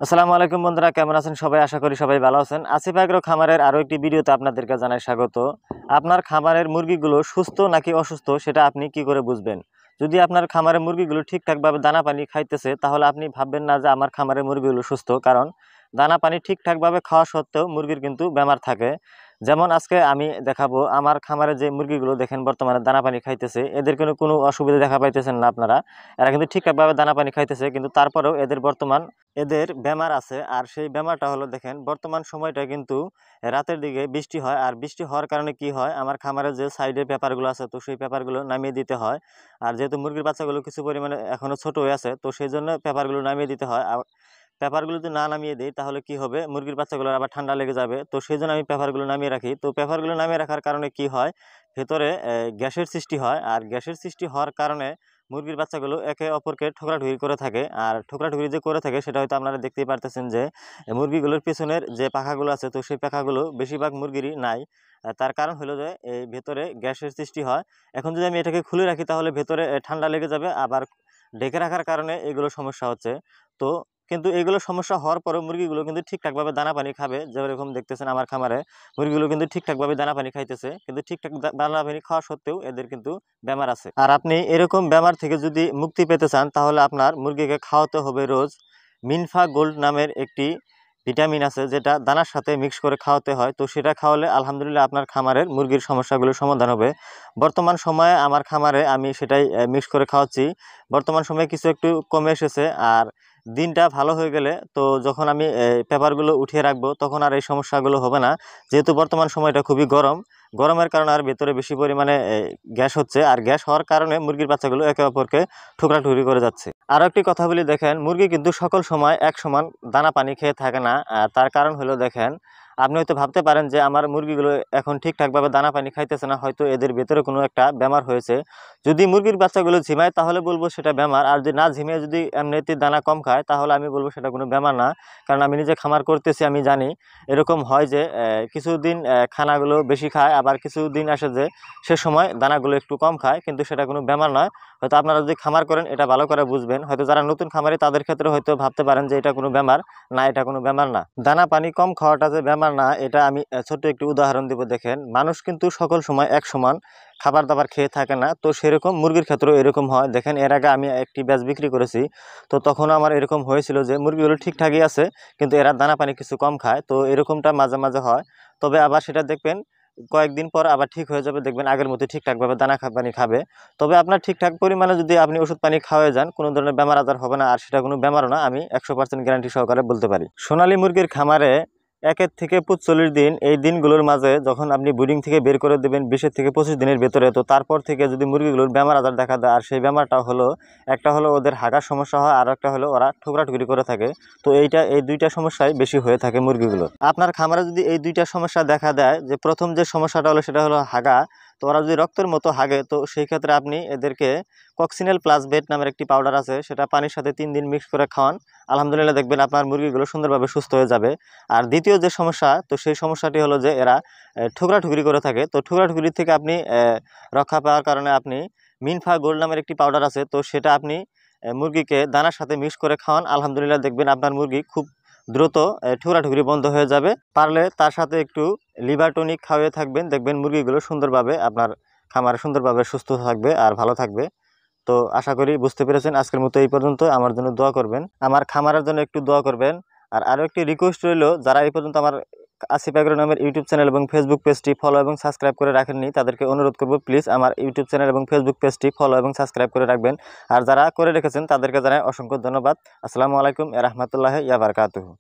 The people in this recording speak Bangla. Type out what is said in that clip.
আসসালামু আলাইকুম বন্ধুরা, কেমন আছেন সবাই? আশা করি সবাই ভালো আছেন। আসিফ এগ্রো খামারের আরও একটি ভিডিওতে আপনাদেরকে জানাই স্বাগত। আপনার খামারের মুরগিগুলো সুস্থ নাকি অসুস্থ সেটা আপনি কি করে বুঝবেন? যদি আপনার খামারের মুরগিগুলো ঠিকঠাকভাবে দানা পানি খাইতেছে তাহলে আপনি ভাববেন না যে আমার খামারের মুরগিগুলো সুস্থ, কারণ দানা পানি ঠিকঠাকভাবে খাওয়া সত্ত্বেও মুরগির কিন্তু বেমার থাকে। যেমন আজকে আমি দেখাবো আমার খামারে যে মুরগিগুলো দেখেন বর্তমানে দানা পানি খাইতেছে, এদের কোনো অসুবিধা দেখা পাইতেছেন না আপনারা। এরা কিন্তু ঠিকঠাকভাবে দানা পানি খাইতেছে, কিন্তু তারপরেও এদের বেমার আছে। আর সেই বেমারটা হলো, দেখেন বর্তমান সময়টা কিন্তু রাতের দিকে বৃষ্টি হয়, আর বৃষ্টি হওয়ার কারণে কি হয়, আমার খামারের যে সাইডে পেপারগুলো আছে তো সেই পেপারগুলো নামিয়ে দিতে হয়। আর যেহেতু মুরগির বাচ্চাগুলো কিছু পরিমাণে এখনো ছোট হয়ে আছে তো সেই জন্য পেপারগুলো নামিয়ে দিতে হয়। আর পেপারগুলো যদি না নামিয়ে দিই তাহলে কি হবে, মুরগির বাচ্চাগুলো আবার ঠান্ডা লেগে যাবে। তো সেই জন্য আমি পেপারগুলো নামিয়ে রাখি। তো পেপারগুলো নামিয়ে রাখার কারণে কি হয়, ভেতরে গ্যাসের সৃষ্টি হয়, আর গ্যাসের সৃষ্টি হওয়ার কারণে মুরগির বাচ্চাগুলো একে অপরকে ঠোকরাঠুকি করে থাকে। আর ঠোকরাঠুকি যে করে থাকে সেটা হয়তো আপনারা দেখতেই পারতেছেন যে মুরগিগুলোর পেছনের যে পাখাগুলো আছে তো সেই পাখাগুলো বেশিরভাগ মুরগিরই নাই। তার কারণ হলো যে এই ভেতরে গ্যাসের সৃষ্টি হয়। এখন যদি আমি এটাকে খুলে রাখি তাহলে ভেতরে ঠান্ডা লেগে যাবে, আবার ঢেকে রাখার কারণে এগুলো সমস্যা হচ্ছে। তো কিন্তু এগুলো সমস্যা হওয়ার পরেও মুরগিগুলো কিন্তু ঠিকঠাকভাবে দানা পানি খাবে। যেরকম দেখতেছেন আমার খামারে মুরগিগুলো কিন্তু ঠিকঠাকভাবে দানা পানি খাইতেছে, কিন্তু ঠিকঠাক দানা পানি খাওয়া সত্ত্বেও এদের কিন্তু বেমার আছে। আর আপনি এরকম বেমার থেকে যদি মুক্তি পেতে চান তাহলে আপনার মুরগিকে খাওয়াতে হবে রোজ মিনফা গোল্ড নামের একটি ভিটামিন আছে, যেটা দানার সাথে মিক্স করে খাওয়াতে হয়। তো সেটা খাওয়ালে আলহামদুলিল্লাহ আপনার খামারের মুরগির সমস্যাগুলোর সমাধান হবে। বর্তমান সময়ে আমার খামারে আমি সেটাই মিক্স করে খাওয়াচ্ছি। বর্তমান সময়ে কিছু একটু কমে এসেছে, আর দিনটা ভালো হয়ে গেলে তো যখন আমি পেপারগুলো উঠিয়ে রাখবো তখন আর এই সমস্যাগুলো হবে না। যেহেতু বর্তমান সময়টা খুবই গরমের কারণে আর ভেতরে বেশি পরিমাণে গ্যাস হচ্ছে, আর গ্যাস হওয়ার কারণে মুরগির বাচ্চাগুলো একে অপরকে ঠুকরাঠুকরি করে যাচ্ছে। আরও একটি কথা বলি, দেখেন মুরগি কিন্তু সকল সময় এক সমান দানা পানি খেয়ে থাকে না। তার কারণ হলো, দেখেন আপনি হয়তো ভাবতে পারেন যে আমার মুরগিগুলো এখন ঠিকঠাকভাবে দানা পানি খাইতেছে না, হয়তো এদের ভেতরে কোনো একটা বেমার হয়েছে। যদি মুরগির বাচ্চাগুলো ঝিমায় তাহলে বলবো সেটা বেমার, আর যদি না ঝিমিয়ে যদি এমনিতে দানা কম খায় তাহলে আমি বলবো সেটা কোনো বেমার না। কারণ আমি নিজে খামার করতেছি, আমি জানি এরকম হয় যে কিছুদিন খানাগুলো বেশি খায়, আবার কিছুদিন আসে যে সে সময় দানাগুলো একটু কম খায়, কিন্তু সেটা কোনো বেমার নয়। হয়তো আপনারা যদি খামার করেন এটা ভালো করে বুঝবেন। হয়তো যারা নতুন খামারি তাদের ক্ষেত্রে হয়তো ভাবতে পারেন যে এটা কোনো বেমার না, এটা কোনো বেমার না। দানা পানি কম খাওয়াটা যে বেমার না, এটা আমি ছোট্ট একটি উদাহরণ দিব। দেখেন মানুষ কিন্তু সকল সময় এক সমান খাবার দাবার খেয়ে থাকে না, তো সেরকম মুরগির ক্ষেত্রেও এরকম হয়। দেখেন এর আগে আমি একটি ব্যাচ বিক্রি করেছি, তো তখন আমার এরকম হয়েছিল যে মুরগিগুলো ঠিকঠাকই আছে কিন্তু এরা দানা পানি কিছু কম খায়। তো এরকমটা মাঝে মাঝে হয়, তবে আবার সেটা দেখবেন কয়েকদিন পর আবার ঠিক হয়ে যাবে, দেখবেন আগের মতো ঠিকঠাকভাবে দানা পানি খাবে। তবে আপনার ঠিকঠাক পরিমাণে যদি আপনি ওষুধ পানি খাওয়াই যান কোনো ধরনের বেমার আজার হবে না, আর সেটা কোনো বেমারও না, আমি 100% গ্যারান্টি সহকারে বলতে পারি। সোনালী মুরগির খামারে 1 থেকে 45 দিন, এই দিনগুলোর মাঝে যখন আপনি ব্রিডিং থেকে বের করে দেবেন 20 থেকে 25 দিনের ভেতরে, তো তারপর থেকে যদি মুরগিগুলোর বেমার আজার দেখা দেয়, আর সেই বেমারটা হলো একটা হলো ওদের হাগার সমস্যা হয়, আর একটা হলো ওরা ঠুকরাঠুকরি করে থাকে। তো এই দুইটা সমস্যাই বেশি হয়ে থাকে মুরগিগুলো। আপনার খামারে যদি এই দুইটা সমস্যা দেখা দেয়, যে প্রথম যে সমস্যাটা হলো সেটা হলো হাগা, তো ওরা যদি রক্তের মতো হাগে তো সেই ক্ষেত্রে আপনি এদেরকে কক্সিনেল প্লাস বেট নামের একটি পাউডার আছে, সেটা পানির সাথে 3 দিন মিক্স করে খাওয়ান। আলহামদুলিল্লাহ দেখবেন আপনার মুরগিগুলো সুন্দরভাবে সুস্থ হয়ে যাবে। আর দ্বিতীয় যে সমস্যা, তো সেই সমস্যাটি হলো যে এরা ঠুকরাঠুকরি করে থাকে। তো ঠুকরাঠুকরি থেকে আপনি রক্ষা পাওয়ার কারণে আপনি মিনফা গোল্ড নামের একটি পাউডার আছে, তো সেটা আপনি মুরগিকে দানার সাথে মিক্স করে খাওয়ান। আলহামদুলিল্লাহ দেখবেন আপনার মুরগি খুব দ্রুত ঠুকরাঠুকরি বন্ধ হয়ে যাবে। পারলে তার সাথে একটু লিভার টনিক খাওয়াতে থাকবেন, দেখবেন মুরগিগুলো সুন্দরভাবে আপনার খামারে সুন্দরভাবে সুস্থ থাকবে আর ভালো থাকবে। তো আশা করি বুঝতে পেরেছেন। আজকের মতো এই পর্যন্ত। আমার জন্য দোয়া করবেন, আমার খামারের জন্য একটু দোয়া করবেন। আর আরও একটি রিকোয়েস্ট রইল, যারা এই পর্যন্ত আমার আসিফ এগ্রো নামের ইউটিউব চ্যানেল এবং ফেসবুক পেজটি ফলো এবং সাবস্ক্রাইব করে রাখেননি, তাদেরকে অনুরোধ করব প্লিজ আমার ইউটিউব চ্যানেল এবং ফেসবুক পেজটি ফলো এবং সাবস্ক্রাইব করে রাখবেন। আর যারা করে রেখেছেন তাদেরকে জানাই অসংখ্য ধন্যবাদ। আসসালামু আলাইকুম ওয়া রাহমাতুল্লাহি ওয়া বারাকাতুহু।